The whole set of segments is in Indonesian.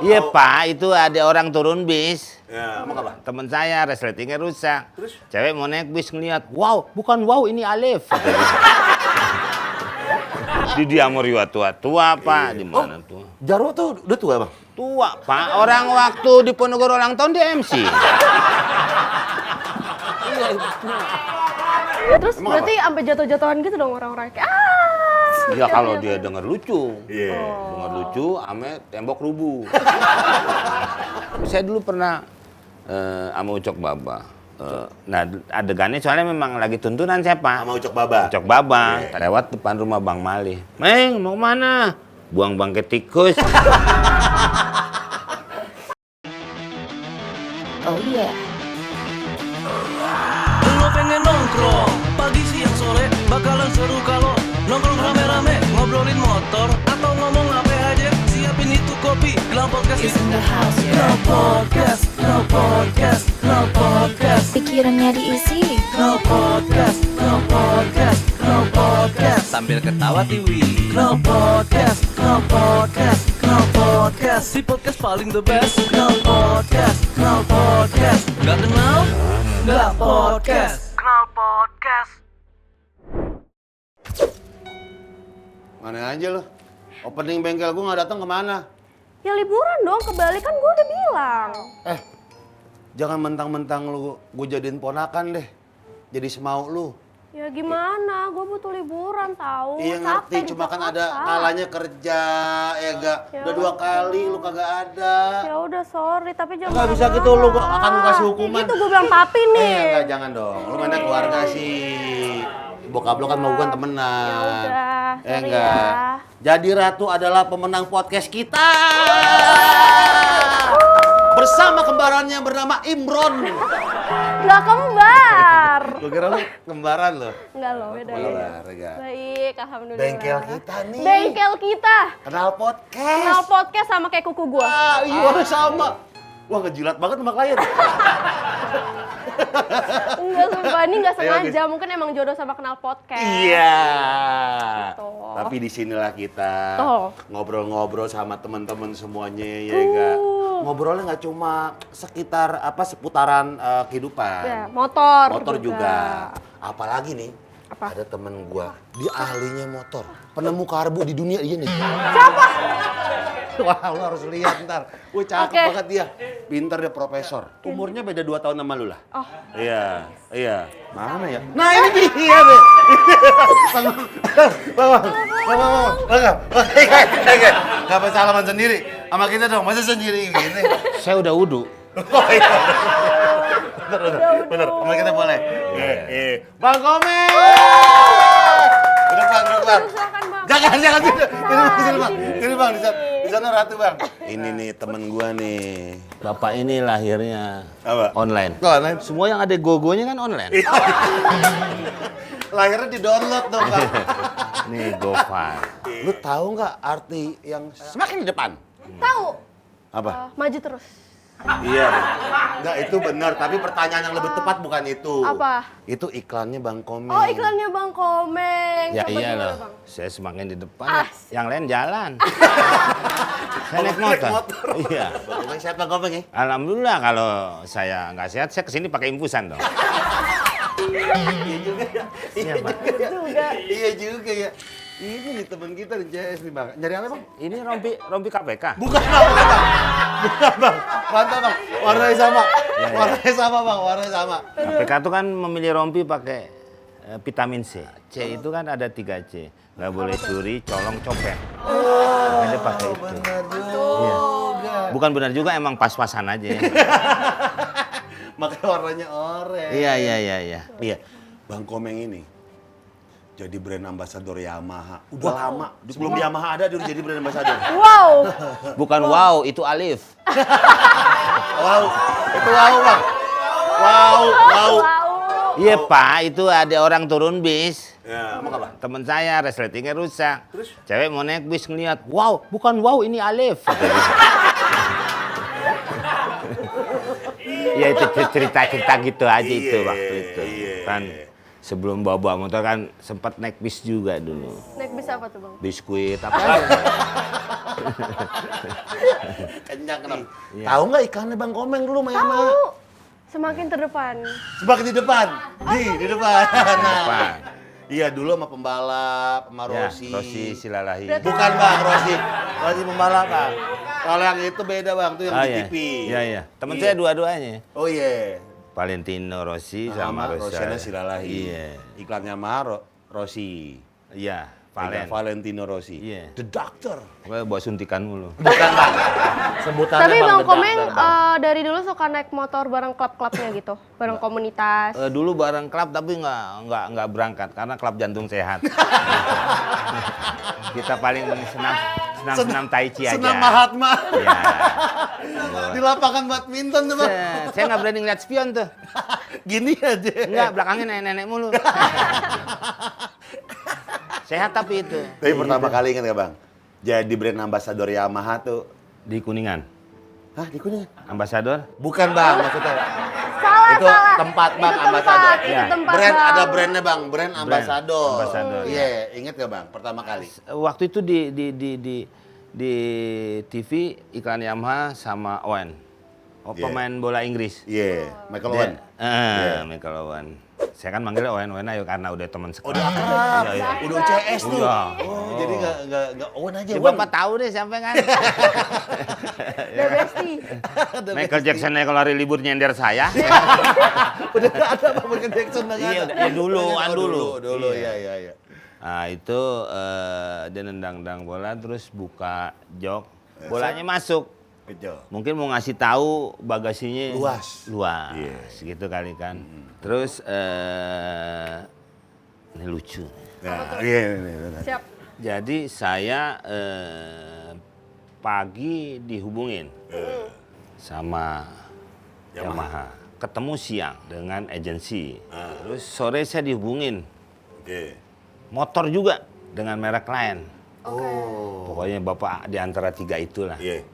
Iya Pak, itu ada orang turun bis. Ya, emang apa? Temen saya resletingnya rusak. Terus? Cewek mau naik bis ngeliat, wow, bukan wow ini Alif. Di dia mau riwa tua-tua Pak, di mana tuh? Jarwo tuh udah tua bang? Tua Pak, orang waktu di Ponorogo ulang tahun dia MC. Terus Emang berarti sampai jatuh-jatuhan gitu dong orang-orang kayak Ya kalau dia denger lucu. Iya. Denger lucu, ame tembok rubuh. Saya dulu pernah sama Ucok Baba. Nah adegannya soalnya memang lagi tuntunan saya Pak. Sama Ucok Baba? Ucok Baba, lewat depan rumah Bang Mali. Meng, mau mana? Buang bangke tikus. oh iya. Lo pengen nongkrong, pagi siang sore bakalan seru kalau nongkrong rame-rame, ngobrolin motor atau ngomong apa aja. Siapin itu kopi, Knal Podcast is in the house. Knal Podcast, Knal Podcast, Knal Podcast. Pikirannya diisi. Knal Podcast, Knal Podcast, Knal Podcast. Sambil ketawa tiwi. Knal Podcast, Knal Podcast, Knal Podcast. Si podcast paling the best. Knal Podcast, Knal Podcast. Gak kenal? Gak podcast. Knal Podcast. Mana aja lo? Opening bengkel gue nggak datang kemana? Ya liburan dong, ke Bali kan gue udah bilang. Jangan mentang-mentang lu gue jadiin ponakan deh. Jadi semau lu. Ya gimana, gue butuh liburan tahu. Iya ngerti, Capek di cuma kan ada Jakarta. kalanya kerja, ya gak? Ya Udah 2 kali lu kagak ada. Ya udah sorry, tapi jangan Nggak bisa gitu, lu akan kasih hukuman. Ya gitu gue bilang papi nih. Enggak, jangan dong. Lu mana keluarga sih. Bokap lu kan mau bukan temenan. Ya udah, sorry enggak. ya. Jadi Ratu adalah pemenang podcast kita. Bersama kembarannya bernama Imron. Nggak kembar. Lu kira lu kembaran lo? Enggak loh, beda ya. Enggak. Baik, alhamdulillah. Bengkel kita nih. Bengkel kita. Kenal podcast. Kenal podcast sama kayak kuku gua. Ah, iya sama. Wah ngejilat banget sama klien. Enggak, sumpah ini nggak Ayo, sengaja. Mungkin emang jodoh sama kenal podcast. Iya. Gitu. Tapi di sinilah kita Tuh. ngobrol-ngobrol sama teman-teman semuanya ya enggak. Ngobrolnya nggak cuma sekitar seputaran kehidupan. Ya, motor juga. Apalagi nih, Apa? ada temen gua, dia ahlinya motor. Penemu karbu di dunia ini. Siapa? Wah, lu harus lihat ntar. Wah, cakep Oke. banget dia. Pinter dia profesor. Umurnya beda 2 tahun sama lu lah. Oh. Iya, iya. Mana ya? Nah, ini dia deh. Bang. Gak apa salaman sendiri. Sama kita dong, masa sendiri gini. Saya udah wudu. Oh iya. Bener. Sama kita boleh. Bang Komeng. Duduk bang. Silakan, Bang. Jangan. Sini bang. Di sini. Di sana Ratu bang. Ini nih temen gua nih. Bapak ini lahirnya Apa? online. Online. Semua yang ada gogonya kan online. Lahirnya di-download dong bang. Nih Gofar. Lu tahu nggak arti yang semakin di depan? Tahu? Apa? Maju terus. Iya. Nggak itu benar, tapi pertanyaan yang lebih tepat bukan itu. Apa? Itu iklannya Bang Komeng. Oh, iklannya Bang Komeng. Ya Coba iya gimana, loh. Bang? Saya semakin di depan, yang lain jalan. Saya naik Naik motor. motor. Iya. Bang Komeng sehat Bang Komeng ya? Alhamdulillah kalau saya nggak sehat, saya kesini pakai infusan dong. Iya juga ya. Iya, Pak. Iya juga ya. Ini nih teman kita di CS nih bang. Nyari apa bang? Ini rompi KPK. Bukan bang. Mantap bang. Warnanya sama. Warnanya sama bang. Warnanya sama. KPK itu kan memilih rompi pakai vitamin C. C itu kan ada 3 C. Nggak boleh curi, colong, copet. Makanya pakai itu. Benar Iya. juga. Bukan benar juga, emang pas-pasan aja. Makanya warnanya oranye. Iya. Iya. Bang Komeng ini jadi brand ambassador Yamaha. Udah lama. Sebelum Yamaha ada dia udah jadi brand ambassador. Wow. Bukan wow, itu Alif. Wow. Itu wow bang. Wow. Iya Pak, itu ada orang turun bis. Ya, emang apa? Temen saya resletingnya rusak. Terus? Cewek mau naik bis ngeliat, wow, bukan wow ini Alif. Ya itu cerita-cerita gitu aja itu waktu itu. Kan sebelum bawa motor kan sempat naik bis juga dulu. Naik bis Bisa apa tuh bang? biskuit, apa aja. Kenyang kenapa? Tahu nggak ikannya Bang Komeng dulu Maya Yamaha? Tahu. Semakin terdepan. Sebagai di depan. Di depan. Nah. Depan. Iya dulu sama pembalap, sama Ya, Rossi. Rossi Silalahi. Berarti- Bukan Bang, Rossi. Rossi pembalap Bang. Kalau yang itu beda Bang, itu yang Oh di iya. TV. Iya, iya. Temen Iya. saya dua-duanya. Oh iya. Valentino Rossi sama Rosiana Silalahi. Iya. Iklannya Yamaha Rossi. Iya, Valen. Valentino Rossi. Iya. The Doctor. Pokoknya bawa suntikan mulu. Bukan Bang. Sebutannya Tapi Bang, bang The Komeng Doctor, Bang. dari dulu suka naik motor bareng klub-klubnya gitu, bareng komunitas. Dulu bareng klub tapi nggak berangkat karena klub jantung sehat. Kita paling senam tai chi aja. Senam Mahatma. Iya. Di lapangan badminton tuh Bang. Saya nggak berani ngeliat spion tuh. Gini aja. Enggak, belakangnya nenek-nenek mulu. Sehat tapi itu. Tapi pertama kali ingat gak Bang? Jadi brand ambassador Yamaha tuh. Di Kuningan. Hah, di Kuningan? Ambasador? Bukan Bang, maksudnya. Salah, Itu salah. tempat Bang, Itu ambassador. Itu Iya. tempat Brand bang. ada brandnya Bang, brand ambassador. Ambassador, Iya, ingat gak Bang? Pertama kali. Waktu itu di TV iklan Yamaha sama Owen. Iya. Pemain bola Inggris. Iya, Michael Owen. Michael Owen. Saya kan manggilnya Owen ayo karena udah teman sekelas. Udah akrab, Iya, iya. udah UCS tuh. Udah. Oh, jadi nggak Owen aja, Ya, Owen. Bapak tahu deh sampai kan. The bestie. Michael Jackson kalau hari libur nyender saya. Udah nggak ada Bang Michael Jackson udah nggak Iya, ada. udah. Ya, dulu, Oh, kan dulu. Dulu, Iya. iya. Nah itu dia nendang-nendang bola terus buka jok, bolanya masuk. Betul. Mungkin mau ngasih tahu bagasinya Luas. luas, gitu kali kan. Terus ini lucu. Nah, iya. Siap. Jadi saya pagi dihubungin sama Yamaha. Ketemu siang dengan agensi. Terus sore saya dihubungin. Oke. Motor juga dengan merek lain. Oh. Pokoknya bapak di antara tiga itulah. Iya.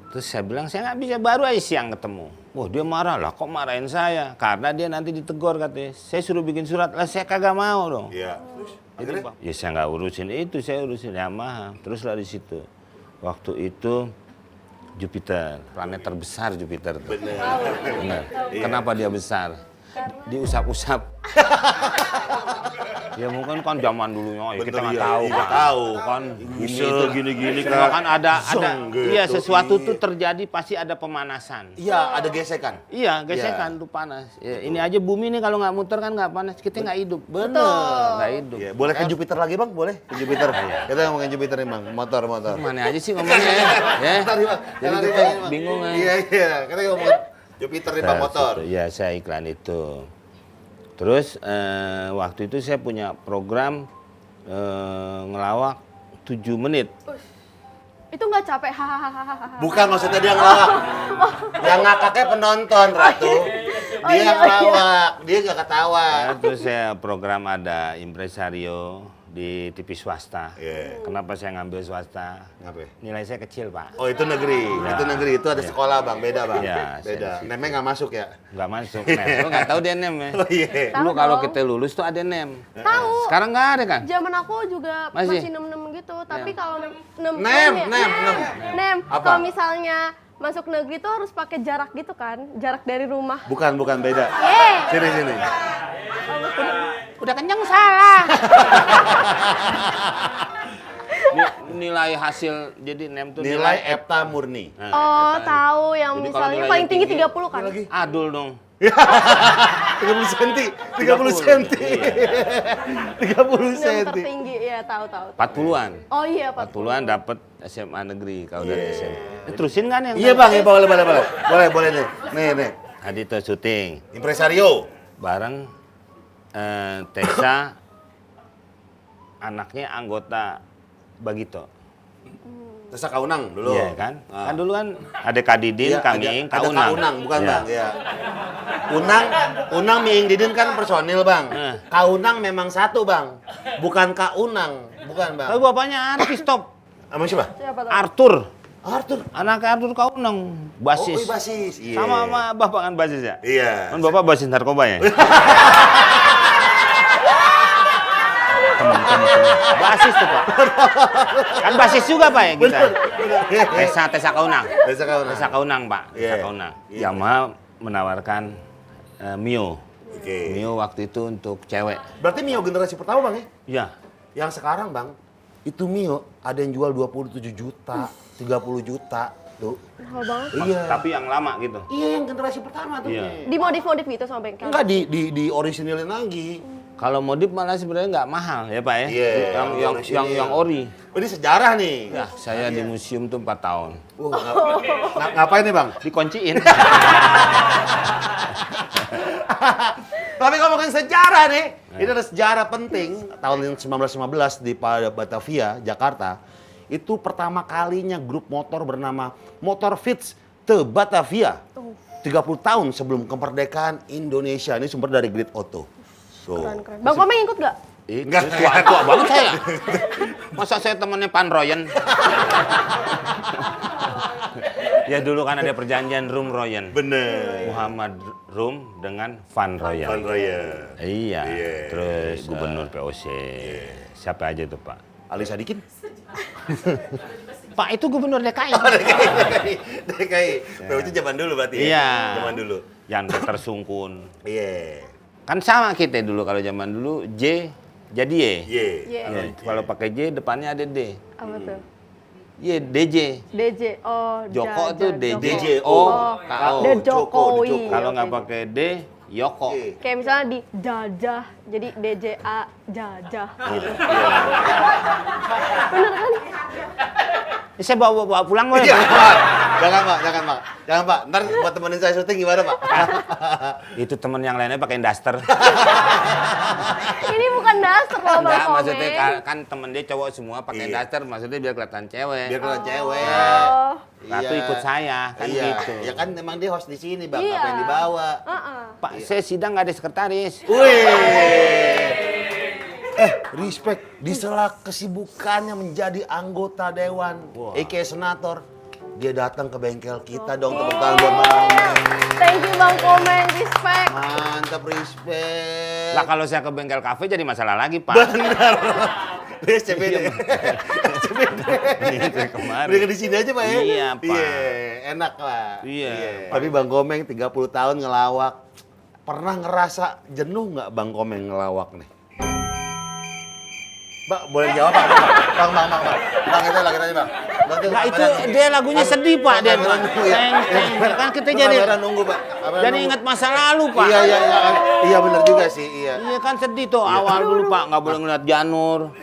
Terus saya bilang saya nggak bisa, baru aja siang ketemu. Wah dia marah lah, kok marahin saya? Karena dia nanti ditegur katanya. Saya suruh bikin surat, lah saya kagak mau dong. Iya. Terus akhirnya? Ya saya nggak urusin itu, saya urusin Yamaha. Terus dari situ, waktu itu Jupiter, planet terbesar Jupiter tuh. Benar. Kenapa dia besar? Diusap-usap. Ya mungkin kan zaman dulunya ya kita Bener, nggak iya, tahu iya, kan. tahu. Kan bumi Bisa itu gini-gini bisa kan ada zong gitu, iya sesuatu iya. tuh terjadi pasti ada pemanasan. Iya, ada gesekan. Iya, gesekan tuh panas. Ya, ini aja bumi nih kalau nggak muter kan nggak panas, kita nggak hidup. Bener, nggak hidup. Iya, boleh ke Jupiter lagi Bang? Boleh ke Jupiter. Kita ngomongin Jupiter nih Bang, motor. Mana aja sih ngomongnya ya? Tadi Bang. Jadi Tadi, kita Bang. bingung aja. Iya. Kita ngomongin Jupiter nih Bang, motor. Iya, saya iklan itu. Terus waktu itu saya punya program ngelawak 7 menit. Itu nggak capek, hahaha. Bukan maksudnya dia ngelawak. Yang ngakaknya penonton, Ratu. Oh, Dia iya, ngelawak, dia nggak ketawa. Terus saya program ada impresario di TV swasta. Iya. Kenapa saya ngambil swasta? Ngapain? Nilai saya kecil, Pak. Oh itu negeri, itu ada sekolah Bang, beda Bang. Iya, Beda. saya di situ. Nemnya nggak masuk ya? Nggak masuk. Nem. Lu nggak tahu dia nem ya? Oh iya. Dulu Tahu kalau dong. kita lulus tuh ada nem. Tahu. Sekarang nggak ada kan? Zaman aku juga Masih? masih nem gitu, tapi kalau nem Nem. Apa? Kalau misalnya masuk negeri tuh harus pakai jarak gitu kan, jarak dari rumah. Bukan beda. Sini. Udah kenyang salah. Nilai hasil jadi nem tuh Nilai EPTA murni. Nah, Oh, tahu yang Jadi kalau misalnya nilainya paling tinggi tinggi, 30 kan? adul dong. 30 cm. 30 cm. 30 Nem cm. tertinggi, ya tahu. 40-an. Oh iya, 40-an dapat SMA negeri kalau dari SMA. Terusin kan yang Iya Bang, ya boleh nih. Nih. tadi tuh syuting Impresario. bareng Tessa, anaknya anggota Bagito. Tessa Kaunang dulu. Iya kan? Ah. Kan dulu kan ada Kak Didin, Iya, kami, ada Kak Unang. Kaunang, bukan Iya. Bang, ya. Unang Miing Didin kan personil Bang. Kaunang memang satu Bang, bukan Kaunang, bukan Bang. Tapi bapaknya artis top. Sama siapa? Siapa tahu? Arthur. Arthur. Anak Arthur Kaunang, basis. Oh, basis. Iya. Sama bapak kan basis ya? Iya. Kan bapak basis narkoba ya? Basis tuh Pak. Kan basis juga Pak ya kita. Tesa Kaunang. Tesa Kaunang Pak. Tesa Iya. Kaunang. Iya. Yamaha menawarkan Mio. Oke. Mio waktu itu untuk cewek. Berarti Mio generasi pertama Bang ya? Iya. Yang sekarang Bang, itu Mio ada yang jual 27 juta, 30 juta. Tuh. Mahal banget. Iya. Tapi yang lama gitu. Iya yang generasi pertama tuh. Iya. Dimodif-modif gitu sama bengkel. Enggak di orisinilin lagi. Kalau modif malah sebenarnya nggak mahal ya Pak ya. Iya, Yang ori. Oh, ini sejarah nih. Ya, saya di museum tuh 4 tahun. Ngapain nih Bang? Dikunciin. Tapi ngomongin sejarah nih, ini ada sejarah penting. Tahun 1915 di Batavia, Jakarta, itu pertama kalinya grup motor bernama Motor Fits de Batavia. 30 tahun sebelum kemerdekaan Indonesia. Ini sumber dari Grid Auto. So, Keren. Bang Komeng ikut nggak? Enggak. Tua banget saya. Masa saya temannya Pan Royen? Ya dulu kan ada perjanjian Rum Royen. Bener. Muhammad Rum dengan Van Royen. Van Royen. Iya. Iya, Terus bisa. gubernur POC. Siapa aja tuh Pak? Ali Sadikin? Pak itu gubernur DKI. DKI. POC zaman dulu berarti ya? Iya. Zaman dulu. Yang tersungkun. Iya. Kan sama kita dulu kalau zaman dulu J jadi Y. Iya. Iya. Ya, kalau pakai J depannya ada D. Apa tuh? Y DJ. DJ. Oh, Joko tuh DJ. DJ. O. Oh, KO. The Joko. Jokowi. Kalau nggak Oke. pakai D, Yoko. Iya. Kayak misalnya di Jajah, jadi DJA Jajah gitu. Bener kan? Ini saya bawa pulang boleh Iya, Pak? Pak. Jangan Pak. Ntar buat temenin saya syuting gimana Pak? Itu teman yang lainnya pakai daster. Ini bukan dasar loh Bang Enggak, Komeng. maksudnya kan temen dia cowok semua pakai Iya. daster, maksudnya biar kelihatan cewek. Biar kelihatan cewek. Oh, Ratu ikut saya, kan iya. gitu. Ya kan emang dia host di sini Bang, Iya. apa yang dibawa? Pak, saya sidang nggak ada sekretaris. Wih. Respect di sela kesibukannya menjadi anggota dewan, aka senator, dia datang ke bengkel kita dong, tepuk tangan buat Bang Komeng. Thank you Bang Komeng, respect. Mantap, respect. Lah kalau saya ke bengkel kafe jadi masalah lagi, Pak. Benar. Dia CPD. CPD. Itu kemarin. Berikan di sini aja Pak ya? Iya, Pak. Iya, enak Pak. Iya. Tapi Bang Komeng 30 tahun ngelawak. Pernah ngerasa jenuh nggak Bang Komeng ngelawak nih? Bang, boleh jawab Pak? Bang. Bang, itu lagi tanya Bang. Nah itu dia lagunya sedih, Pak. Dia Kamera nunggu ya. Teng. Kan kita Itu jadi kamera nunggu Pak. Kamera jadi nunggu. ingat masa lalu, Pak. Iya. Iya benar juga sih, iya. Iya kan sedih tuh awal dulu, Pak. Nggak boleh ngeliat Janur.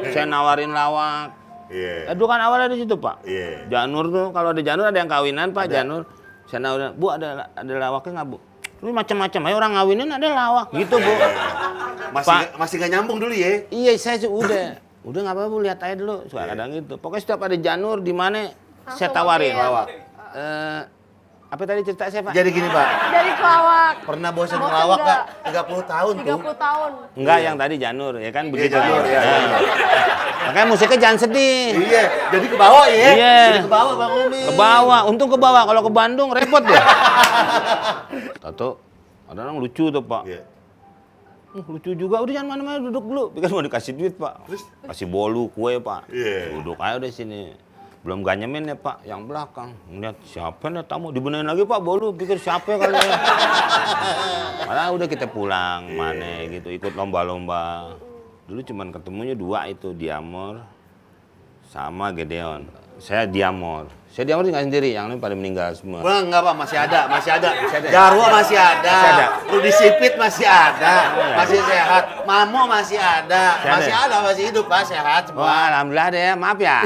Saya nawarin lawak. Iya. Itu kan awalnya di situ, Pak. Iya. Janur tuh, kalau ada Janur ada yang kawinan, Pak, Janur. Saya nawarin, Bu ada lawaknya nggak, Bu? Ini macam-macam, ayo orang ngawinin ada lawak, gitu, Bu. Masih nggak nyambung dulu ya? Iya, saya sih udah nggak apa-apa, Bu, lihat aja dulu. Suka kadang gitu. Pokoknya setiap ada Janur di mana saya tawarin. ambil. Lawak. Apa tadi cerita saya, Pak? Jadi gini Pak, Dari pelawak. pernah bosan Bosan ngelawak nggak? Kak? 30 tahun tuh. 30 tahun. Enggak, yang tadi Janur, ya kan begitu. Janur, ya. Nah. Makanya musiknya jangan sedih. Iya, jadi ke bawah ya? Iya. Jadi ke bawah Bang Umi. Ke bawah, untung ke bawah. Kalau ke Bandung repot ya. Tato, ada orang lucu tuh, Pak. Iya. Lucu juga, udah jangan mana-mana, duduk dulu. Pikir mau dikasih duit, Pak. Kasih bolu, kue, Pak. Iya. Duduk aja udah sini. Belum ganyemin ya, Pak, yang belakang. Ngeliat siapa nih tamu, dibenerin lagi, Pak, bolu. Pikir siapa kali ya. Malah udah kita pulang, mana gitu, ikut lomba-lomba. Dulu cuman ketemunya 2 itu, Diamor sama Gedeon. Saya Diamor. Saya Diamor tinggal sendiri, yang lain pada meninggal semua. Bang, enggak Pak, masih ada. ada. Jarwo masih ada. Masih ada. Rudi Sipit masih ada. Masih sehat. Mamo masih ada. Masih ada. Masih ada, masih hidup Pak, sehat semua. Wah, alhamdulillah deh, maaf ya.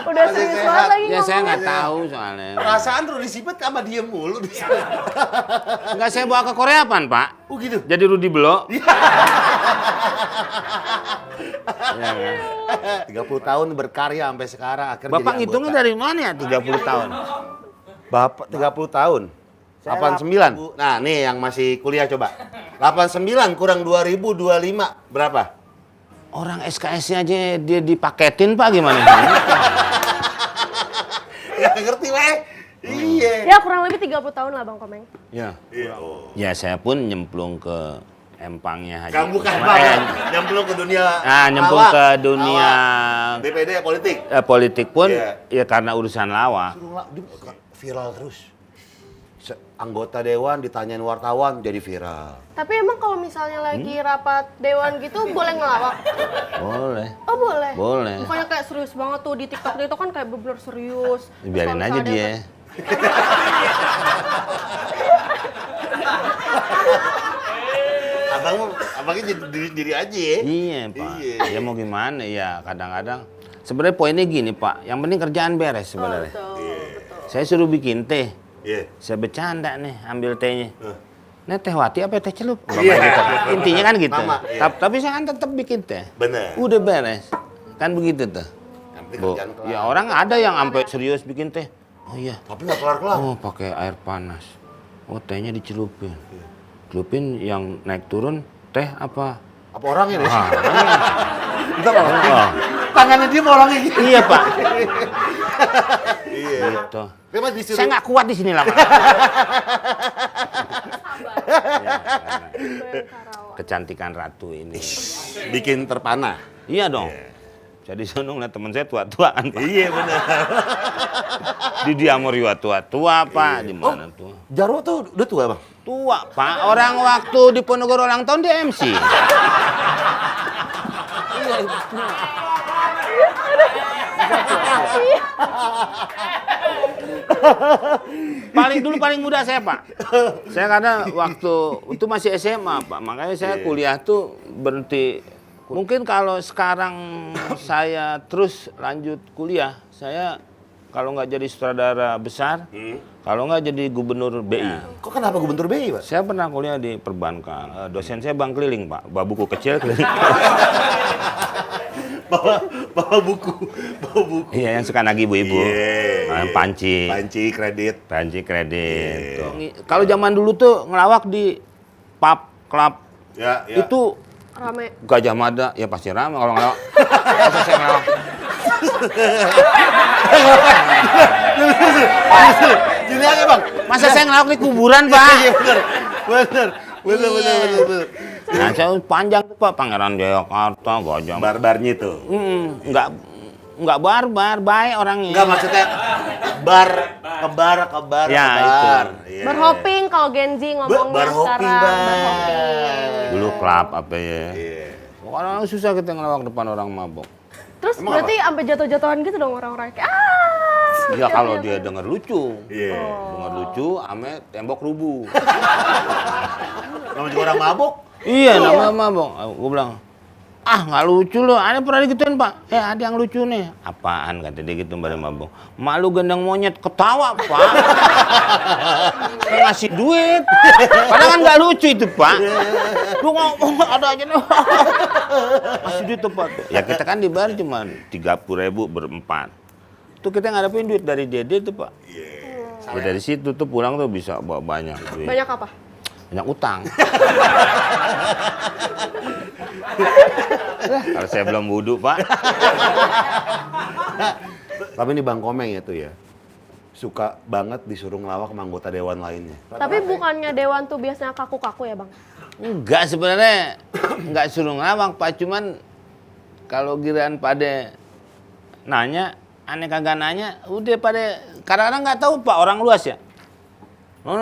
Udah Masih serius sehat. banget lagi Ya saya ngomongnya. nggak tahu soalnya. Perasaan Rudi Sipit sama diem mulu di sana. Enggak, saya bawa ke Korea apaan, Pak? Oh gitu. Jadi Rudi Belo. Ya, kan? 30 tahun berkarya sampai sekarang akhirnya Bapak jadi ngitungnya anggota. dari mana ya 30 tahun? Bapak 30 tahun. 89. Nah, nih yang masih kuliah coba. 89 kurang 2025 berapa? Orang SKS-nya aja dia dipaketin, Pak, gimana? Gak ngerti, weh. Iya. Ya kurang lebih 30 tahun lah Bang Komeng. Ya. Iya. Oh. Ya saya pun nyemplung ke empangnya Haji. Kamu bukan Ismail. Bang, nyemplung ke dunia Nyemplung lawak. ke dunia Lawak. DPD politik. politik pun Iya. ya karena urusan lawak. Viral terus. Anggota dewan ditanyain wartawan jadi viral. Tapi emang kalau misalnya lagi rapat dewan gitu boleh ngelawak? Boleh. Oh boleh? Boleh. Bukannya kayak serius banget tuh di TikTok itu kan kayak bener serius. Terus Biarin kalau aja misalnya dia. ada- Abangnya jadi diri aja ya. Iya Pak. Iya. Ya mau gimana ya kadang-kadang. Sebenarnya poinnya gini Pak. Yang penting kerjaan beres sebenarnya. Betul. Saya suruh bikin teh. Iya. Saya bercanda nih ambil tehnya. Nah teh wati apa teh celup? Iya. Gitu. Intinya kan gitu. Nama, iya. Tapi saya kan tetap bikin teh. Bener. Udah beres. Kan begitu tuh. Yang penting Bu, kerjaan kelar. ya orang ada yang sampai serius bikin teh. Oh iya. Tapi nggak kelar-kelar. Oh pakai air panas. Oh tehnya dicelupin. Celupin yang naik turun teh apa? Apa orangnya deh? Ah, Bentar, Bang. oh. Tangannya dia mau orangnya gitu. Iya Pak. Iya. Gitu. Dia mah disuruh. Saya nggak kuat di sini lama. Kecantikan ratu ini. bikin terpana. Iya dong. Jadi sono ngeliat temen saya tua-tuaan Pak. Iya benar. Di Diamorio tua-tua Pak. Di mana tuh? Jarwo tuh udah tua, Bang. Tua Pak. Orang waktu di Ponorogo ulang tahun dia MC. Iya. paling muda saya Pak. Saya karena waktu itu masih SMA Pak, makanya saya kuliah tuh berhenti. Mungkin kalau sekarang saya terus lanjut kuliah, saya kalau nggak jadi sutradara besar, kalau nggak jadi gubernur BI. Kok kenapa gubernur BI, Pak? Saya pernah kuliah di perbankan. Dosen saya Bang Keliling Pak, bawa buku kecil keliling. bawa buku. Iya yang suka nagih ibu-ibu. Panci. Panci kredit. Kredit. Tuh. Kalau zaman dulu tuh ngelawak di pub, klub, Ya. itu Rame. Gajah Mada, ya pasti ramai kalau ngelawak. Masa saya ngelawak? Jadi aja, Bang. Masa saya ngelawak di kuburan, Pak? Iya benar. Benar. Nah, saya panjang tuh, Pak. Pangeran Jayakarta, Gajah Mada. Barbarnya tuh. Enggak barbar, baik orangnya. Enggak maksudnya kebar. Ya, kebar. itu. Iya. Berhopping kalau Gen Z ngomongnya Berhopping, sekarang. Bang. Berhopping. Dulu klub apa ya. Iya. Orang susah kita ngelawak depan orang mabok. Terus Emang berarti sampai jatuh-jatuhan gitu dong orang-orang kayak Ya kalau dia denger lucu. Iya. Denger lucu, ame tembok rubuh. Namanya juga orang mabuk. Iya, namanya mabok. Gue bilang, nggak lucu loh. Ada pernah digituin Pak. Ada yang lucu nih. Apaan kata dia gitu pada mabok. Malu gendang monyet ketawa Pak. Saya ngasih duit. Padahal kan nggak lucu itu Pak. Lu ngomong ada aja nih. Kasih duit tuh Pak. Ya kita kan dibayar cuma 30.000 berempat. Tuh kita ngadepin duit dari Dede tuh Pak. Ya, dari situ tuh pulang tuh bisa bawa banyak duit. banyak apa? Banyak utang. Kalau saya belum wudhu, Pak. Tapi ini Bang Komeng ya tuh ya. Suka banget disuruh ngelawak sama anggota dewan lainnya. Tapi bukannya dewan tuh biasanya kaku-kaku ya Bang? Enggak sebenarnya, enggak suruh ngelawak, Pak. Cuman kalau giliran pada nanya, aneh kagak nanya, udah pada kadang-kadang nggak tahu Pak, orang luas ya. No,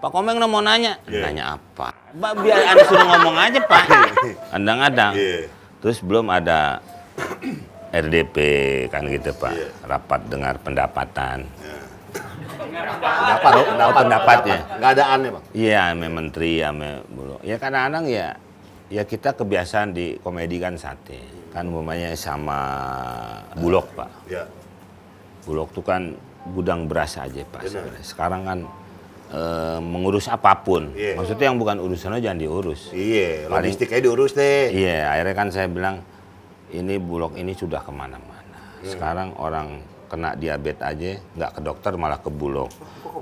Pak Komeng mau nanya. Nanya apa? Biar Anda suruh ngomong aja Pak. Kadang-kadang. Terus belum ada RDP kan gitu Pak. Rapat dengar pendapatan. Pendapatnya. Nggak ada aneh, Bang. Iya, sama menteri, sama Bulog. Ya kadang-kadang ya kita kebiasaan di komedi kan sate. Kan umpamanya sama Bulog Pak. Iya. Bulog tuh kan gudang beras aja Pak sebenarnya. Sekarang kan mengurus apapun. Maksudnya yang bukan urusannya jangan diurus. Iya, logistiknya diurus deh. Iya, akhirnya kan saya bilang ini Bulog ini sudah kemana-mana. Sekarang orang kena diabetes aja nggak ke dokter malah ke Bulog.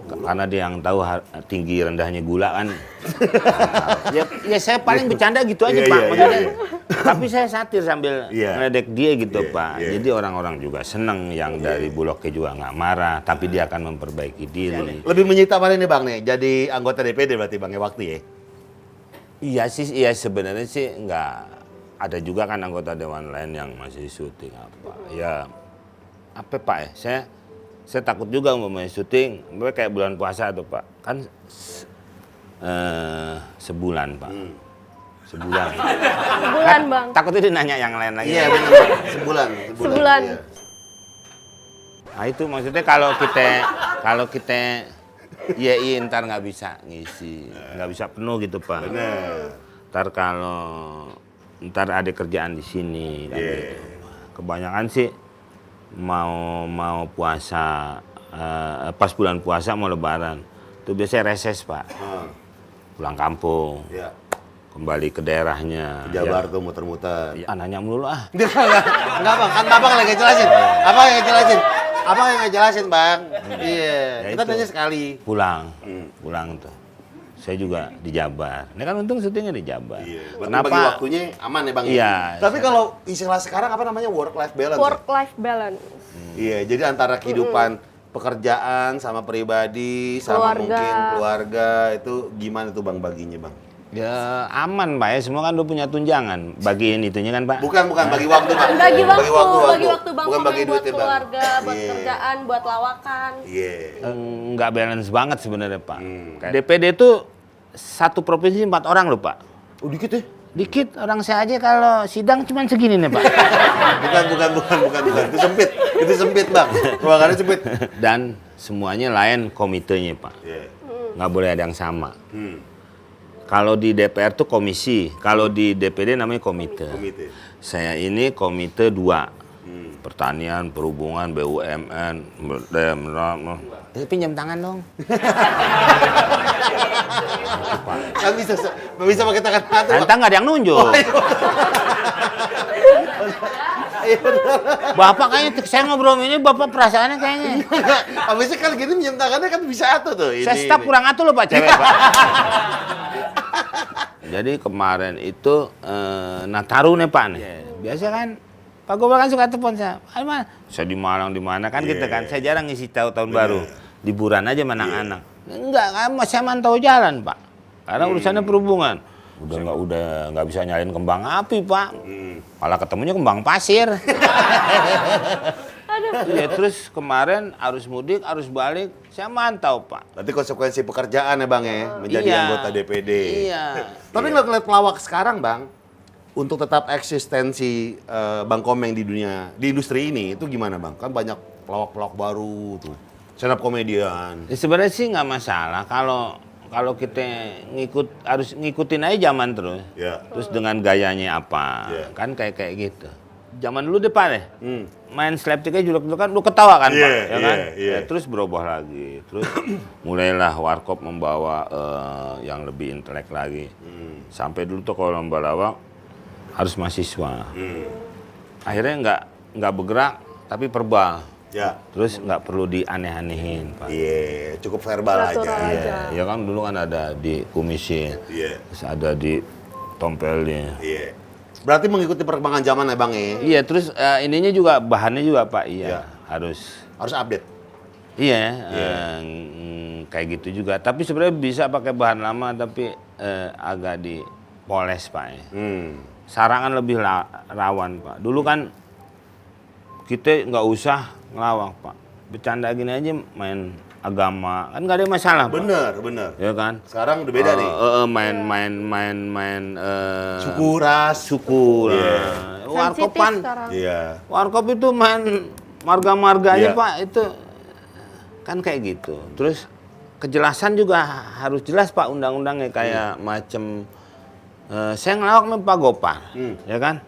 Karena dia yang tahu tinggi rendahnya gula kan. Ya saya paling bercanda gitu aja Pak. Maksudnya Tapi saya satir sambil ngeledek dia gitu Pak. Iya. Jadi orang-orang juga seneng yang dari Bulognya juga nggak marah, tapi dia akan memperbaiki diri. Lebih menyita mana nih Bang nih? Jadi anggota DPD berarti Bang ya waktu ya? Iya sih, iya sebenarnya sih nggak. Ada juga kan anggota dewan lain yang masih syuting apa. Ya apa Pak ya? Saya takut juga mau syuting. Mereka kayak bulan puasa tuh Pak. Kan sebulan Pak. Sebulan. Sebulan, Bang. Takutnya dia nanya yang lain lagi. Iya benar Bang. Sebulan. Iya. Nah itu maksudnya kalau kita iya ntar nggak bisa ngisi, nggak bisa penuh gitu Pak. Ntar kalau ada kerjaan di sini, kan gitu. Kebanyakan sih mau puasa pas bulan puasa mau Lebaran, itu biasanya reses Pak, pulang kampung, kembali ke daerahnya. Jabar tuh muter-muter. Ya, nanya mulu ah. Enggak Bang, kan Abang lagi jelasin. Abang yang ngejelasin Bang. Iya. Ya Kita itu. nanya sekali. Pulang tuh. Saya juga di Jabar. Ini kan untung syutingnya di Jabar. Kenapa? Bagi waktunya aman ya Bang? Iya. Tapi kalau istilah sekarang apa namanya work-life balance? Work-life balance. Iya, jadi antara kehidupan pekerjaan sama pribadi, sama Keluarga. mungkin keluarga itu gimana tuh Bang baginya Bang? Ya aman Pak ya, semua kan udah punya tunjangan. Bagiin itunya kan Pak. Bukan bagi waktu Bang. Bagi waktu Bang, Bukan bagi pokoknya buat duitnya Bang. keluarga, buat Iya. kerjaan, buat lawakan. Iya. Nggak balance banget sebenarnya Pak. Kayak DPD itu satu provinsi 4 orang loh Pak. Oh dikit ya? Dikit, orang saya aja kalau sidang cuma segini nih Pak. Bukan. Itu sempit Bang. Ruangannya sempit. Dan semuanya lain komitenya Pak. Iya. Nggak boleh ada yang sama. Kalau di DPR tuh komisi, kalau di DPD namanya komite. Komite. Saya ini komite 2. Pertanian, perhubungan, BUMN, pinjam tangan dong. Kan bisa pakai tangan satu. Entah nggak ada yang nunjuk. Iya. Bapak kayaknya, saya ngobrol ini Bapak perasaannya kayaknya. Habisnya kalau gini minjem tangannya kan bisa atuh tuh. Saya staf kurang atuh loh Pak cewek Pak. Jadi kemarin itu Nataru nih Pak nih. Biasa kan Pak Gobal kan suka telepon saya. Saya di Malang di mana kan gitu kan. Saya jarang ngisi tahun baru. Liburan aja sama anak-anak. Enggak, saya mantau jalan Pak. Karena urusannya perhubungan. Udah nggak bisa nyalain kembang api Pak. Malah ketemunya kembang pasir. Ya terus kemarin arus mudik, arus balik, saya mantau Pak. Berarti konsekuensi pekerjaan ya Bang ya, menjadi Iya. anggota DPD. Iya. Tapi ngeliat pelawak sekarang Bang, untuk tetap eksistensi Bang Komeng di industri ini itu gimana Bang? Kan banyak pelawak-pelawak baru tuh, stand up komedian. Ya, sebenarnya sih nggak masalah kalau kita harus ngikutin aja zaman terus. Ya. Terus dengan gayanya apa, Iya. kan kayak gitu. Zaman dulu depan ya, main slapsticknya julek-julekan, lu ketawa kan Pak, Iya, ya kan? iya. Ya, terus berubah lagi, terus mulailah Warkop membawa yang lebih intelek lagi. Sampai dulu tuh kalau lomba lawak harus mahasiswa. Akhirnya nggak bergerak, tapi verbal. Ya. Terus nggak perlu dianeh-anehin Pak. Iya, cukup verbal Natural aja. aja. Ya kan dulu kan ada di kumisin, Iya. terus ada di tompelnya. Iya. Berarti mengikuti perkembangan zaman ya Bang ya? Iya, terus ininya juga bahannya juga Pak, iya Iya. harus. Harus update. Iya, kayak gitu juga. Tapi sebenarnya bisa pakai bahan lama, tapi agak dipoles Pak. Ya. Sarangan lebih rawan Pak. Dulu kan kita nggak usah ngelawak Pak, bercanda gini aja main agama kan nggak ada masalah Pak. Bener. Ya kan? Sekarang udah beda nih. Main Suku ras. suku. Iya. Warkopan. sekarang. Iya. Warkop itu main marga-marga aja Iya. Pak, itu kan kayak gitu. Terus kejelasan juga harus jelas Pak undang-undangnya kayak macem saya ngelawak sama Pak Gopar, ya kan?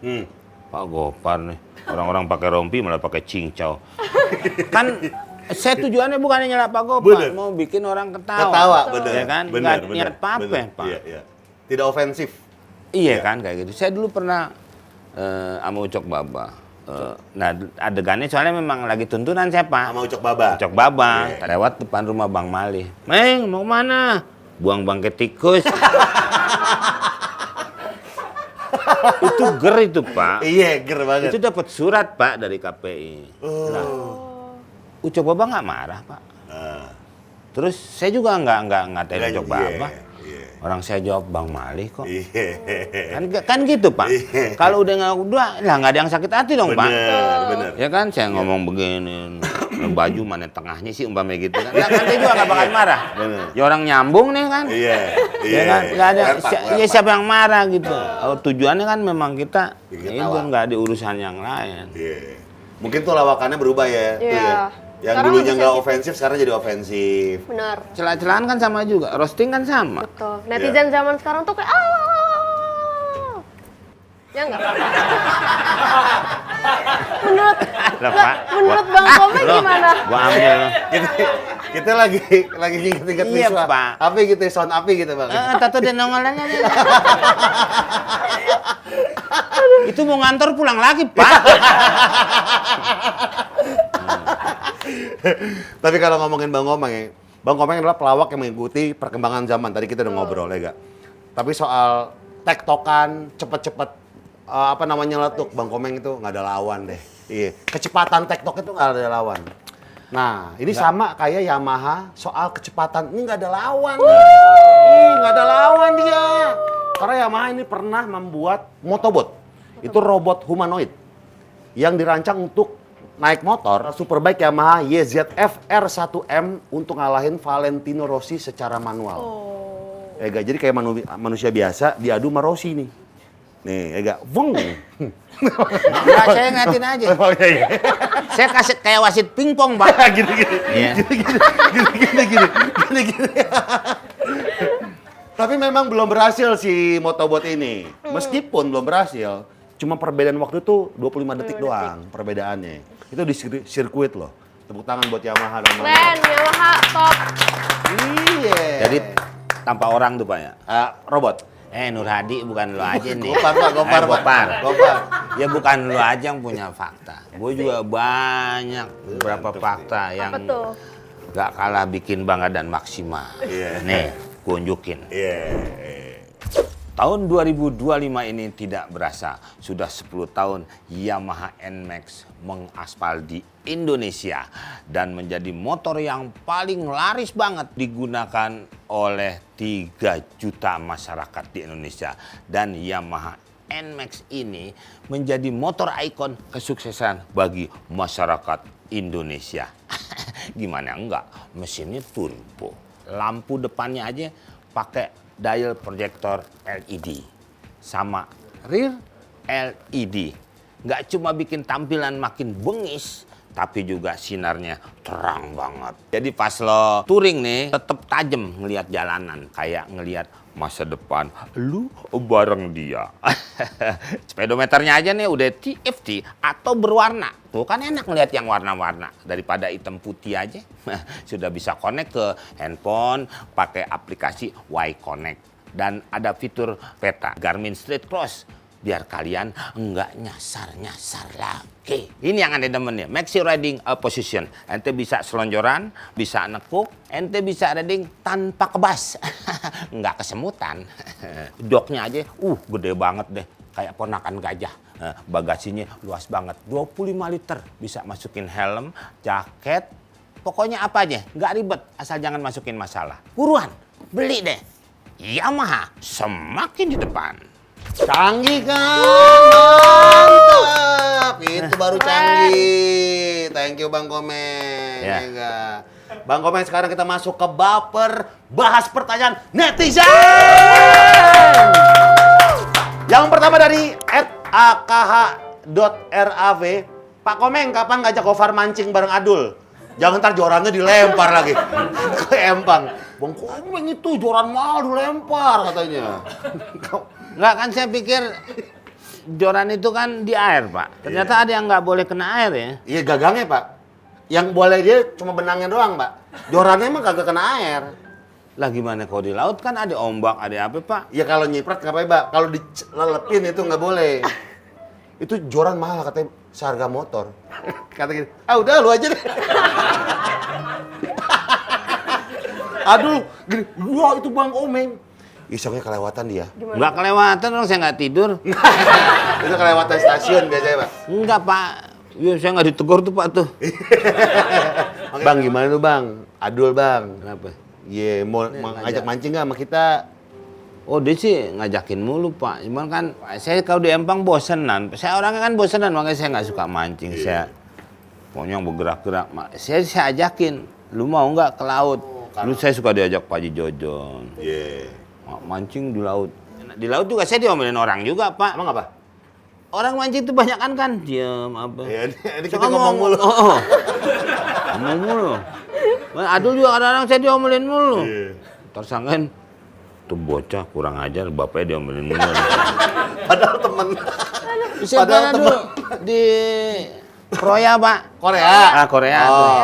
Pak Gopar nih, orang-orang pakai rompi malah pakai cincau. Kan saya tujuannya bukannya nyala Pak Gopar, Bener. mau bikin orang ketawa. Ketawa, bener. Ya kan? Bener, Nggak bener, niat apa-apa, bener. Pak. Iya. Tidak ofensif. Iya kan kayak gitu. Saya dulu pernah sama Ucok Baba. Nah adegannya soalnya memang lagi tuntunan saya Pak. Sama Ucok Baba. Ucok Baba. Lewat depan rumah Bang Mali. Meng mau kemana? Buang bangkai tikus. Itu ger itu, Pak. Iya, ger banget. Itu dapat surat, Pak, dari KPI. Nah, Ucok Baba nggak marah, Pak. Terus saya juga nggak ngatain Ucok Baba. Orang saya jawab Bang Mali kok. Kan gitu, Pak. Kalau udah nggak ada yang sakit hati dong, Pak. Bener. Ya kan saya ngomong begini, baju mana tengahnya sih umpamanya gitu kan. Nah, kan dia juga nggak bakal marah. Ya orang nyambung nih kan. Ya kan nggak ada ya siapa yang marah gitu. Tujuannya kan memang kita itu nggak ada urusan yang lain. Mungkin tuh lawakannya berubah ya. Tuh ya. Yang Sekarang dulunya bisa nggak gitu. ofensif, sekarang jadi ofensif. Benar. Celah-celahan kan sama juga, roasting kan sama. Betul. Netizen zaman sekarang tuh kayak ya enggak? menurut Pak. menurut Bang Komeng gimana? Gua ambil. Kita lagi inget-inget Iya, Wiswa. Pak. Api gitu, sound api gitu, Bang. Tato dia nongolannya. Itu mau ngantor pulang lagi, Pak. Tapi kalau ngomongin Bang Komeng ya, Bang Komeng adalah pelawak yang mengikuti perkembangan zaman. Tadi kita udah ngobrol ya, Gak? Tapi soal tektokan, cepet-cepet, letuk, Bang Komeng itu nggak ada lawan deh. Iya, kecepatan tektok itu nggak ada lawan. Nah, ini sama kayak Yamaha soal kecepatan, ini nggak ada lawan. Nggak ada lawan dia. Karena Yamaha ini pernah membuat Motobot. Itu robot humanoid yang dirancang untuk naik motor superbike Yamaha YZF R1M untuk ngalahin Valentino Rossi secara manual. Jadi kayak manusia biasa diadu sama Rossi nih. Nih, Vung. Nah, saya ngeliatin aja. Saya kasih kayak wasit pingpong, Pak. Gini. Tapi memang belum berhasil si Motobot ini. Meskipun belum berhasil, cuma perbedaan waktu itu 25 detik doang perbedaannya. Itu di sirkuit loh. Tepuk tangan buat Yamaha dan Keren, Yamaha top. Iya. Jadi tanpa orang tuh, Pak ya. Robot. Nur Hadi bukan lo aja nih. Gopar, Pak, Gopar. Ya bukan lo aja yang punya fakta. Gue juga banyak beberapa fakta yang gak kalah bikin bangga dan maksimal. Nih, gue unjukin. Tahun 2025 ini tidak berasa, sudah 10 tahun Yamaha NMAX mengaspal di Indonesia dan menjadi motor yang paling laris banget digunakan oleh 3 juta masyarakat di Indonesia. Dan Yamaha NMAX ini menjadi motor ikon kesuksesan bagi masyarakat Indonesia. Gimana enggak? Mesinnya turbo, lampu depannya aja pakai dial projector LED sama rear LED. Nggak cuma bikin tampilan makin bengis, tapi juga sinarnya terang banget. Jadi pas lo touring nih, tetep tajem ngelihat jalanan, kayak ngelihat masa depan lu bareng dia. Speedometernya aja nih udah TFT atau berwarna. Tuh kan enak ngelihat yang warna-warna daripada hitam putih aja. Sudah bisa connect ke handphone pakai aplikasi Y-Connect dan ada fitur peta Garmin Street Cross biar kalian enggak nyasar-nyasar lagi. Ini yang aneh demen ya, maxi riding position. Ente bisa selonjoran, bisa nekuk, ente bisa riding tanpa kebas. Enggak kesemutan. Joknya aja, gede banget deh. Kayak ponakan gajah. Bagasinya luas banget, 25 liter. Bisa masukin helm, jaket, pokoknya apa aja. Nggak ribet, asal jangan masukin masalah. Buruan, beli deh. Yamaha semakin di depan. Canggih kan? Mantap! Itu baru canggih. Thank you Bang Komeng. Ya. Bang Komeng, sekarang kita masuk ke baper bahas pertanyaan netizen. Yang pertama dari @akh.rav. Pak Komeng, kapan ngajak Gofar mancing bareng Adul? Jangan ntar jorannya dilempar lagi ke empang. Bang Komeng itu joran mahal dilempar katanya. Nggak, kan saya pikir joran itu kan di air, Pak. Ternyata ada yang nggak boleh kena air ya. Iya, gagangnya, Pak. Yang boleh dia cuma benangnya doang, Pak. Jorannya emang kagak kena air. Lah gimana kalau di laut kan ada ombak, ada apa, Pak? Ya kalau nyiprat nggak apa-apa, Pak. Kalau dilelepin itu nggak boleh. Itu joran mahal katanya, seharga motor. Kata gitu, udah lu aja deh. Aduh, gini, wah itu Bang Komeng. Isengnya kelewatan dia. Nggak kelewatan dong, saya nggak tidur. Itu kelewatan stasiun biasanya, Pak. Enggak, Pak. Ya, saya nggak ditegur tuh, Pak, tuh. Bang, gimana lu, Bang? Adul, Bang. Kenapa? Iya, mau ngajak mancing nggak sama kita? Oh, dia sih ngajakin mulu, Pak. Cuman kan, saya kalau di Empang bosenan. Saya orangnya kan bosenan, makanya saya nggak suka mancing. Saya pokoknya bergerak-gerak. Saya ajakin, lu mau nggak ke laut? Dulu saya suka diajak Pak Haji Jojon. Iya. Mancing di laut. Di laut juga saya diomelin orang juga, Pak. Emang apa? Orang mancing itu banyak kan diam apa. Iya, ini Saya kita ngomong mulu. Oh. Ngomong mulu. Adul juga kadang-kadang saya diomelin mulu. Iya. Tersangkain tuh bocah kurang ajar, bapaknya diomelin mulu. Padahal temen. Saya pernah dulu di Korea, Pak. Korea. Korea. Oh. Tuh.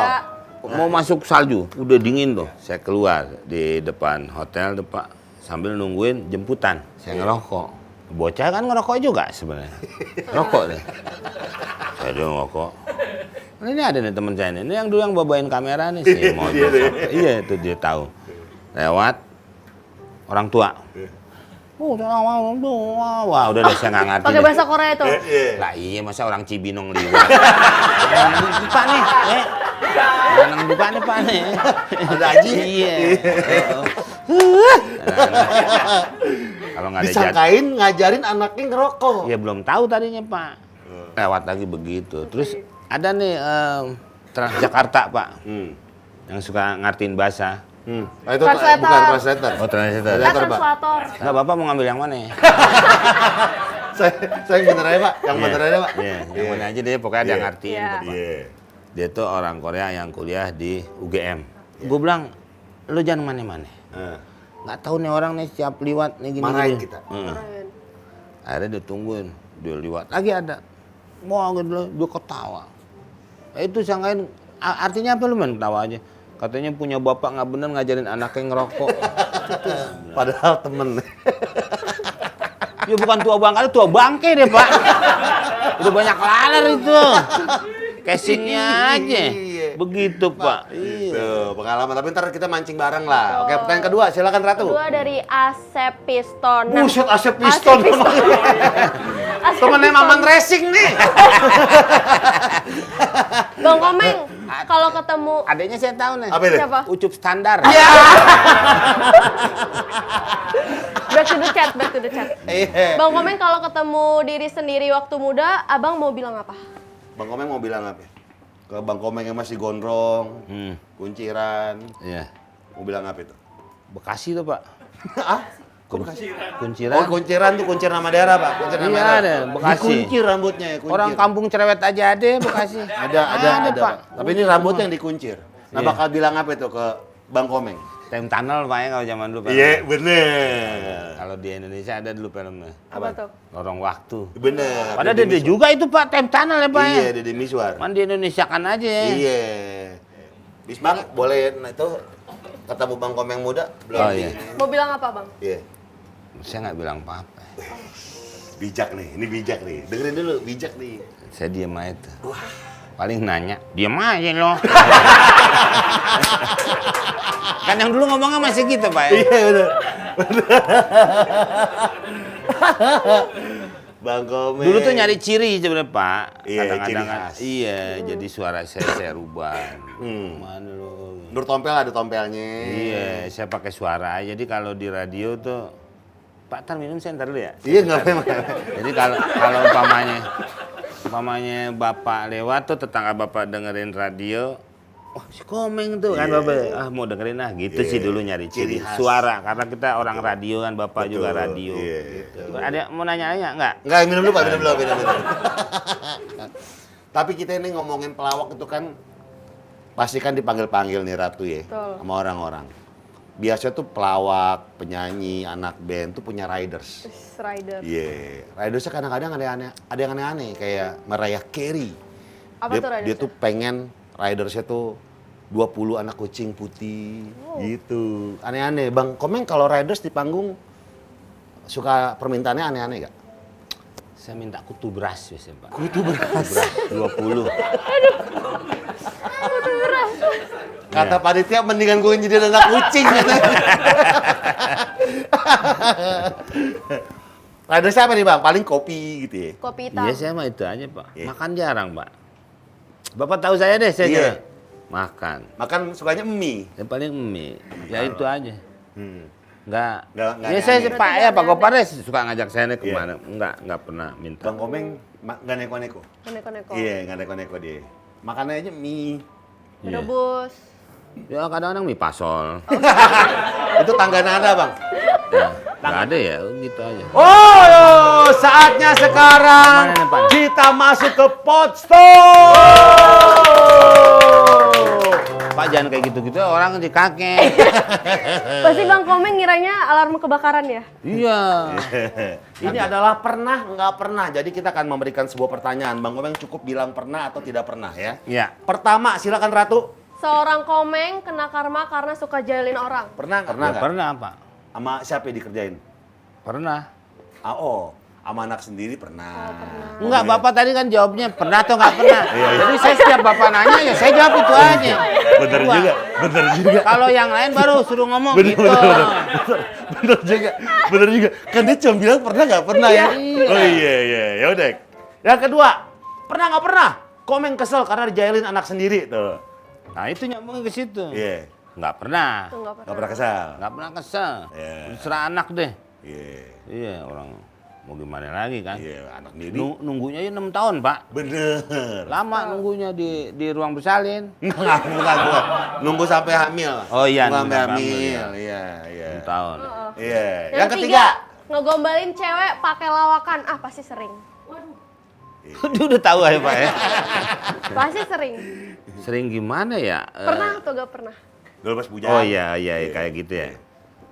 Mau masuk salju, udah dingin tuh. Saya keluar di depan hotel Pak, sambil nungguin jemputan. Saya ngerokok. Bocah kan ngerokok juga sebenarnya. Rokok deh. Saya dulu ngerokok. Ini ada nih teman saya nih. Ini yang dulu yang bawain kamera nih sih. Iya itu dia tahu. Lewat orang tua. Wah, udah deh saya nggak ngerti. Pakai bahasa Korea tuh. Lah iya masa orang Cibinong liwat. Pak nih, Nanang buka nih Pak nih. Ada Aji. Iya. Kalau nggak ada Disangkain ngajarin anaknya ngerokok. ya belum tahu tadinya Pak. Lewat lagi begitu. Terus ada nih Transjakarta Pak, yang suka ngartiin bahasa. Itu Translator. bukan translator. Oh translator. Translator. Enggak, Bapak mau ngambil yang mana ya? saya yang bener aja, Pak. Yang bener aja, Pak. Iya, yang mana aja deh pokoknya dia ngartiin. Iya. Pak. Dia tuh orang Korea yang kuliah di UGM. Gue bilang, lu jangan mana-mana. Nggak tahu nih orang nih setiap liwat nih gini. Marahin kita. Akhirnya dia tungguin, dia liwat lagi ada. Wah, dia ketawa. Itu sangkain, artinya apa lu main ketawa aja? Katanya punya bapak nggak bener ngajarin anaknya ngerokok. Padahal temen. Ya bukan tua bangke deh Pak. Udah banyak laler itu. Casingnya aja. Begitu Pak. Tuh, pengalaman. Tapi ntar kita mancing bareng lah. Oke, pertanyaan kedua. Silakan Ratu. Kedua dari Asep Piston. Buset, Asep Piston. Temennya Maman Racing nih. Bang Komeng, kalau ketemu Adanya saya tahu nih. Apa itu? siapa? Ucup standar. Back to the chat, back to the chat. Iya. Bang Komeng kalau ketemu diri sendiri waktu muda, abang mau bilang apa? Bang Komeng mau bilang apa? Ke Bang Komeng yang masih gondrong, kunciran. Iya. Mau bilang apa itu? Bekasi tuh Pak. Ah? Kok Bekasi? Kunciran. Oh, kunciran tuh kuncir nama daerah, Pak. Kuncir nama Iya, daerah. ada, Bekasi. Dikuncir rambutnya ya, kuncir. Orang kampung cerewet aja ada Bekasi. Ada, Pak. Tapi ini rambutnya yang dikuncir. Nah, Iya. bakal bilang apa itu ke Bang Komeng? Time tunnel Pak ya kalau zaman dulu. Pak. Iya, bener. Kalau di Indonesia ada dulu filmnya. Apa tuh? Lorong Waktu. Bener. Padahal Dede juga itu Pak, time tunnel ya Pak ya. Iya, Deddy Miswar. Man di Indonesia kan aja ya. Iya. Bis Bang, boleh itu ketemu Bang Komeng muda? Belum Oh, nih. iya. Mau bilang apa, Bang? Iya. Saya nggak bilang apa-apa. Bijak nih, ini bijak nih. Dengerin dulu, bijak nih. Saya diem aja tuh. Paling nanya, diem aja loh. Kan yang dulu ngomongnya masih gitu Pak ya. Iya, bener. Bang Komeng. Dulu tuh nyari ciri sebenarnya Pak. Iya, Kadang-kadang ciri kan- khas. Iya, jadi suara saya rubah. Mana lo? Nur Tompel ada tompelnya. Iya, saya pakai suara. Jadi kalau di radio tuh, Pak tar minum saya ntar dulu ya. Iya, nggak apa-apa. Jadi kalau umpamanya bapak lewat tuh tetangga bapak dengerin radio, wah si Komeng tuh kan bapak, mau dengerin gitu sih dulu nyari Ciri ciri khas. suara karena kita orang radio kan bapak juga radio. Iya. Gitu. Ada mau nanya nggak? Enggak, minum dulu Pak, minum dulu. Tapi kita ini ngomongin pelawak itu kan pasti kan dipanggil-panggil nih Ratu ya, Betul. sama orang-orang. Biasanya tuh pelawak, penyanyi, anak band tuh punya riders. Rider. Iya, ridersnya kadang-kadang ada yang aneh-aneh kayak Mariah Carey. Apa tuh ridersnya? Dia tuh pengen ridersnya tuh 20 anak kucing putih gitu. Aneh-aneh. Bang Komeng kalau riders di panggung suka permintaannya aneh-aneh gak? Saya minta kutu beras biasanya Pak. Kutu beras. 20. Kata panitia mendingan gue jadi anak kucing. Ada siapa nih Bang? Paling kopi gitu ya. Kopi hitam. Iya saya mah itu aja Pak. Iya. Makan jarang Pak. Bapak tahu saya deh, saya Iya. kira. Makan. Makan sukanya mie. Yang paling mie. Ya itu aja. Enggak. Nggak Ya saya aneh. Pak ya Pak Gopar deh suka ngajak saya nih Iya. kemana. Enggak pernah minta. Bang Komeng nggak neko-neko. Neko-neko. Iya, nggak neko-neko dia. Makannya aja mie. Iya. Rebus. Ya kadang-kadang mie pasol. Itu tangga nada Bang. Ya, nggak ada ya, gitu aja. Oh, saatnya sekarang Mana nih, Pak? kita masuk ke pot stop. Pak jangan kayak gitu-gitu orang di kakek. Pasti Bang Komeng ngiranya alarm kebakaran ya? Iya. Ini adalah pernah nggak pernah. Jadi kita akan memberikan sebuah pertanyaan. Bang Komeng cukup bilang pernah atau tidak pernah ya. Iya. Pertama, silakan Ratu. Seorang Komeng kena karma karena suka jailin orang. Pernah nggak? Ya, pernah Pak. Sama siapa yang dikerjain? Pernah. Sama anak sendiri pernah. Enggak, Bapak tadi kan jawabnya pernah atau nggak pernah. Jadi saya setiap Bapak nanya ya saya jawab itu aja. Bener Wah, juga, bener juga. Kalau yang lain baru suruh ngomong Bener, gitu. bener juga, bener juga. Kan dia cuma bilang pernah nggak pernah ya. Iya. Oh iya, ya udah. Yang kedua, pernah nggak pernah? Komeng kesel karena dijailin anak sendiri tuh. Nah itu nyambungnya ke situ. Iya, Nggak pernah. Itu nggak pernah. nggak pernah kesel. Nggak pernah kesel. Iya. Terserah anak deh. Iya, Iya orang mau gimana lagi kan. iya anak sendiri. Nunggunya aja 6 tahun Pak. Bener. Lama nunggunya di ruang bersalin. Nggak, bukan. Nunggu sampai hamil. Oh iya, Nunggu sampai nunggu sampai hamil. hamil, Iya, iya. 6 tahun. Iya. Yang ketiga, ngegombalin cewek pakai lawakan. Ah, pasti sering. Dia udah tahu ya Pak ya. Pasti sering. Sering gimana ya? Pernah atau gak pernah? Dulu pas bujang. Oh iya kayak gitu ya.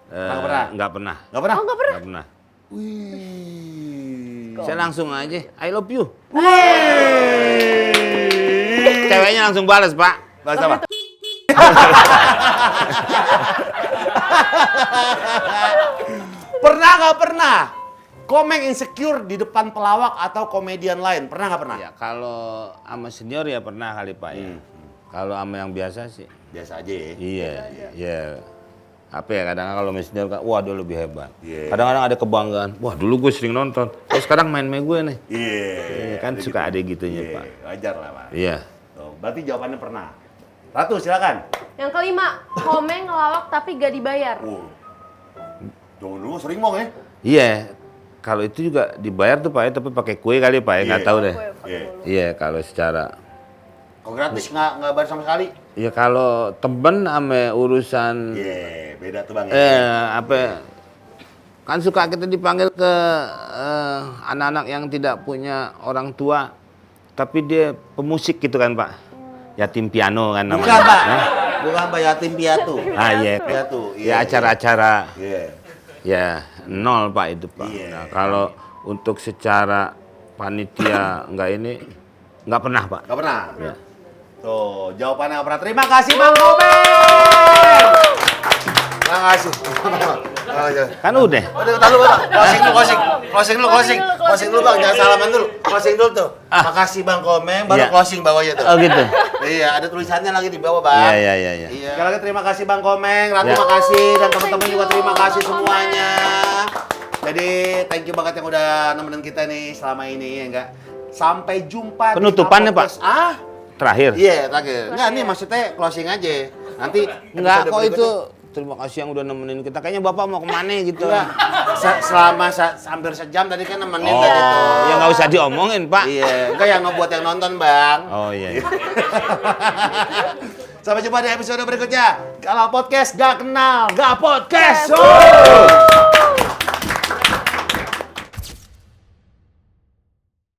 Nggak pernah? Nggak pernah. Nggak pernah? Oh, nggak pernah? Nggak pernah. Wih. Saya langsung aja, I love you. Wih. Ceweknya langsung balas Pak. Bahasa apa? Pernah nggak pernah? Komeng insecure di depan pelawak atau komedian lain? Pernah nggak pernah? Ya kalau sama senior ya pernah kali Pak ya. Kalau sama yang biasa sih. Biasa aja ya. Iya, iya. Apa ya kadang-kadang kalau sama senior kan, wah dia lebih hebat. Iya. Kadang-kadang ada kebanggaan, wah dulu gue sering nonton, sekarang main-main gue nih. Iya. Iya, kan suka ada gitunya, Iya, Pak. wajar lah Pak. Iya. Tuh, berarti jawabannya pernah. Ratu silakan. Yang kelima, Komeng ngelawak tapi gak dibayar. Jangan dulu sering mau ya. Iya. Kalau itu juga dibayar tuh Pak ya, tapi pakai kue kali Pak ya, nggak Iya. tahu deh. Kue pakai Iya. bolu. Iya, kalau secara Kalau gratis nggak bayar sama sekali. ya kalau temen sama urusan Beda tuh Bang. apa kan suka kita dipanggil ke anak-anak yang tidak punya orang tua tapi dia pemusik gitu kan Pak. Yatim piano kan namanya. Bukan Pak. Hah? Bukan Pak, yatim piatu. Ah iya. Piatu. Ya acara-acara Iya. ya nol Pak itu Pak. Iya. Nah, kalau untuk secara panitia nggak pernah Pak. Nggak pernah? Ya. Tuh, jawabannya nggak pernah. Terima kasih Bang Komeng. Terima kasih. Kan udah. Udah, tahan dulu Bang. Closing dulu Bang, jangan salaman dulu. Closing dulu tuh. Makasih Bang Komeng, baru Iya. closing bawahnya tuh. Oh gitu. Iya, ada tulisannya lagi di bawah Bang. Iya. Sekali lagi terima kasih Bang Komeng, Ratu Ya. makasih, dan teman-teman Thank juga you, terima kasih Bang semuanya. Jadi thank you banget yang udah nemenin kita nih selama ini ya enggak. Sampai jumpa Penutupannya, di podcast. Terakhir. Iya, terakhir. Enggak, nih maksudnya closing aja. Nanti Enggak episode kok berikutnya- itu. Terima kasih yang udah nemenin kita. Kayaknya Bapak mau kemana gitu. Enggak. Selama hampir sejam tadi kan nemenin Oh, tadi tuh. ya nggak usah diomongin Pak. Iya, enggak yang ngebuat yang nonton, Bang. Oh iya. Sampai jumpa di episode berikutnya. Kalau podcast gak kenal, gak podcast. Oh!